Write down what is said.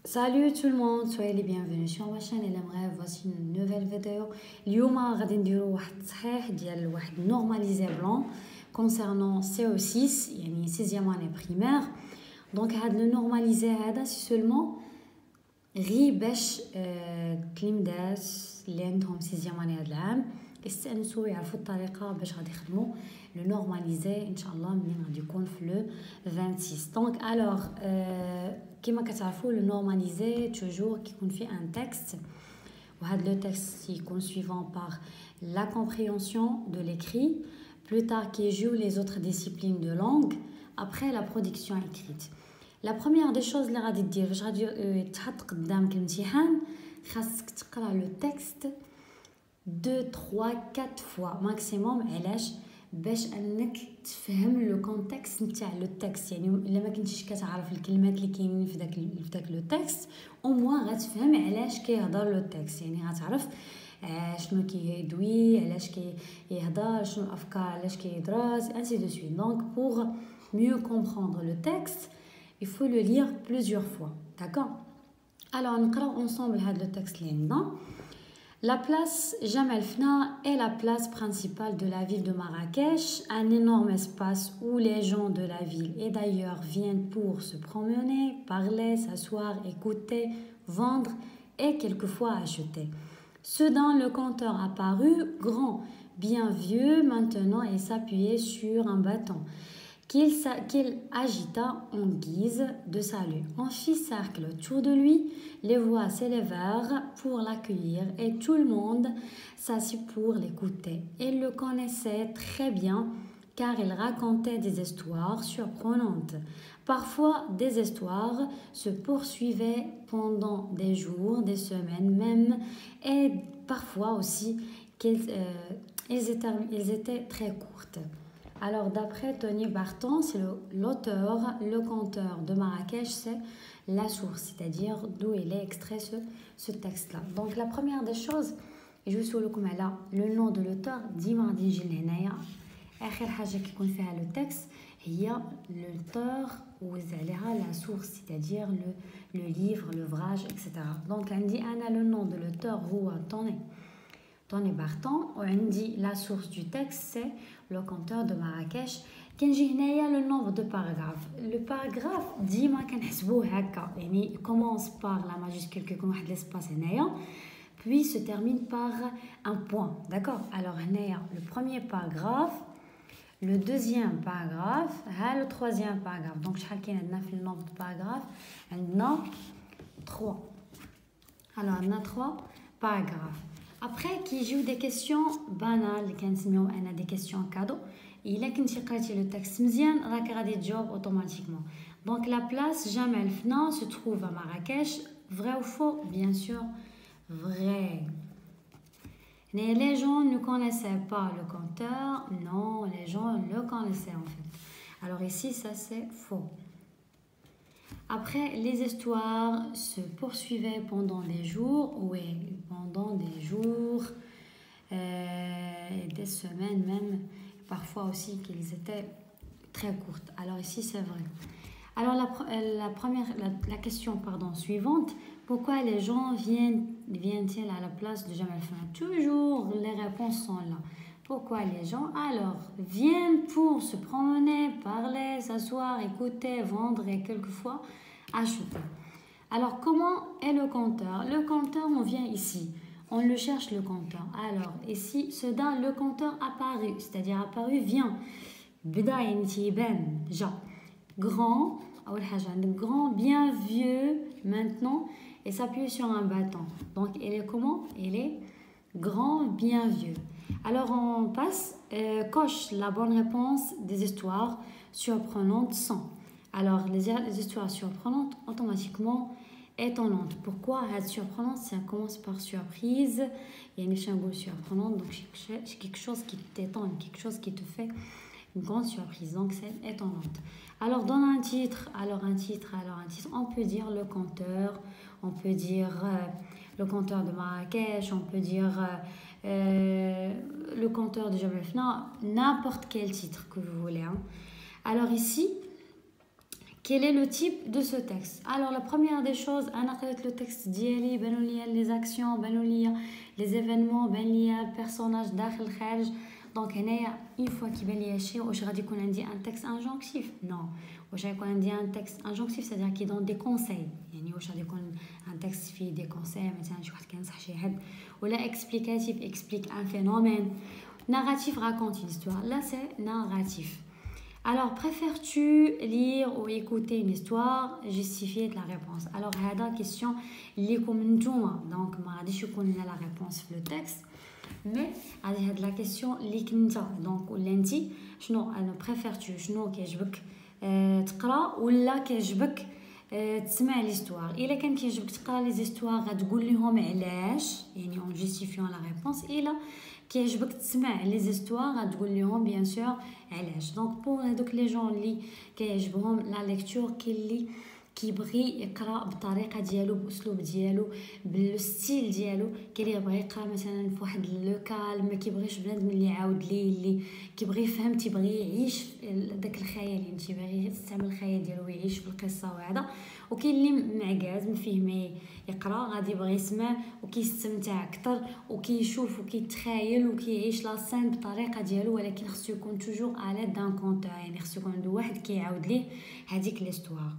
Salut tout le monde, soyez les bienvenus sur ma chaîne Elam. Voici une nouvelle vidéo. اليوم غادي نديرو واحد التصحيح ديال واحد normalisé blanc concernant CO6 يعني 6e année primaire. Donc هاد le normalisé هذا c'est seulement غير باش التلاميذات اللي عندهم 6e année هاد العام يستانسوا يعرفوا الطريقه باش غادي يخدموا لو نورماليزي ان شاء الله منين غادي يكون في لو 26. دونك الوغ كما كتعرفوا لو نورماليزي توجور كيكون فيه ان تكست وهذا لو تكست يكون suivant par la compréhension de l'écrit, plus tard كيجيو les autres disciplines de langue après la production écrite. La première des choses اللي غادي دير فاش غادي تحط قدامك الامتحان خاصك تقرا لو تكست 2 3 4 fois maximum علاش باش انك تفهم لو كونتكست نتاع لو تكست. يعني الا ما كنتيش كتعرف الكلمات اللي كاينين في داك لو تكست او موا غتفهم علاش كيهضر لو تكست. يعني غتعرف شنو كيدوي علاش كيهضر شنو الافكار علاش كيدرس ainsi de suite. Donc pour mieux comprendre le texte il faut le lire plusieurs fois, d'accord. Alors نقراو ensemble هذا لو تكست اللي عندنا. La place Jemaa El Fna est la place principale de la ville de Marrakech, un énorme espace où les gens de la ville et d'ailleurs viennent pour se promener, parler, s'asseoir, écouter, vendre et quelquefois acheter. Soudain, le compteur apparut, grand, bien vieux maintenant, et s'appuyait sur un bâton qu'il agita en guise de salut. On fit cercle autour de lui, les voix s'élevèrent pour l'accueillir et tout le monde s'assit pour l'écouter. Il le connaissait très bien car il racontait des histoires surprenantes. Parfois, des histoires se poursuivaient pendant des jours, des semaines même, et parfois aussi elles étaient très courtes. Alors d'après Tony Barton, c'est l'auteur, le conteur de Marrakech, c'est la source, c'est-à-dire d'où il est extrait ce texte-là. Donc la première des choses, je vais vous dire le nom de l'auteur, ديما غادي يجي لهنايا آخر حاجة كيكون فيها le texte هي l'auteur ووزع عليها la source, c'est-à-dire le livre, l'ouvrage, etc. Donc عندي أنا le nom de l'auteur هو Tony Barton وعندي la source du texte c'est le conteur de Marrakech. كنجي هنايا le nombre de paragraphes. Le paragraphe ديما كنحسبوه هكا يعني commence par la majuscule كيكون واحد l'espace هنايا puis se termine par un point, d'accord. Alors هنايا le premier paragraphe, le deuxième paragraphe, ها le troisième paragraphe. Donc شحال كاين عندنا في le nombre de paragraphes عندنا 3. Alors عندنا 3 paragraphes. Après كيجيو des questions banales اللي كنسميوهم انا des questions cadeaux. الا كنتي قريتي لو تكست مزيان راك غادي تجاوب اوتوماتيكمون. Donc la place Jemaa El Fna se trouve à Marrakech. Vrai ou faux? Bien sûr vrai. Mais les gens ne connaissaient pas le conteur. Non, les gens le connaissaient en fait. Alors ici ça c'est faux. Après, les histoires se poursuivaient pendant des jours, oui, pendant des jours, des semaines même, parfois aussi qu'ils étaient très courtes. Alors ici, c'est vrai. Alors la question suivante, pourquoi les gens viennent-ils à la place de Jemaa El Fna? Toujours les réponses sont là. Pourquoi les gens alors viennent pour se promener, parler, s'asseoir, écouter, vendre et quelquefois acheter. Alors comment est le compteur? Le compteur, on vient ici, on le cherche le compteur. Alors ici, soudain le compteur apparu, c'est-à-dire apparu vient. بدا يعني تيبان جا. Grand, أول حاجة عندك grand, bien vieux maintenant et s'appuie sur un bâton. Donc il est comment? Il est grand, bien vieux. Alors on passe, coche la bonne réponse des histoires surprenantes sont. Alors les histoires surprenantes automatiquement étonnantes. Pourquoi être surprenante? Ça commence par surprise. Il y a une chambre surprenante, donc c'est quelque chose qui t'étonne, quelque chose qui te fait une grande surprise. Donc c'est étonnante. Alors dans un titre, on peut dire le conteur, on peut dire le conteur de Marrakech, on peut dire le conteur de Jemaa El Fna, n'importe quel titre que vous voulez. Hein. Alors ici, Quel est le type de ce texte? Alors la première des choses, انا قريت le texte ديالي بانوا ليا les actions بانوا ليا les événements بان ليا البيرسوناج داخل خارج. دونك هنايا une fois كيبان ليا شي واش غادي يكون عندي un texte injonctif؟ non. واش غيكون عندي un texte injonctif c'est-à-dire qui donne des conseils، يعني واش غادي يكون un texte فيه des conseils مثلا شي واحد كينصح شي حد، ولا explicatif explique un phénomène. Narratif raconte une histoire. Là c'est narratif. Alors, préfères-tu lire ou écouter une histoire? Justifier la réponse. Alors, هذا question اللي لكم نتوما. Donc, ما غاديش يكون لنا la réponse في le texte. Mais هذه la question ليك نتا. Donc, ولا انتي شنو انا préfères-tu شنو كيعجبك تقرا ولا كيعجبك تسمع ليستوار؟ الا كان كيعجبك تقرا لي زيستوار غتقول لهم علاش، يعني اون جيستيفيون لا ريبونس. الا كيعجبك تسمع لي زيستوار غتقول لهم بيان سور علاش. دونك بور هذوك لي جون اللي كيعجبهم لا ليكتور، كاين اللي كيبغي يقرا بالطريقه ديالو باسلوب ديالو بالستيل ديالو، كاين اللي يبغي يقرا مثلا في واحد لو كالم، ما كيبغيش بنادم اللي يعاود ليه، اللي كيبغي يفهم تيبغي يعيش داك الخيال، يعني تيبغي يستعمل الخيال ديالو ويعيش في القصه وهذا. وكاين اللي معكاز ما فيه ما يقرا، غادي يبغي يسمع وكيستمتع اكثر وكيشوف وكيتخيل وكيعيش لا سين بطريقه ديالو، ولكن خصو يكون توجور على دان كونتور، يعني خصو يكون عنده واحد كيعاود ليه هذيك ليستوار.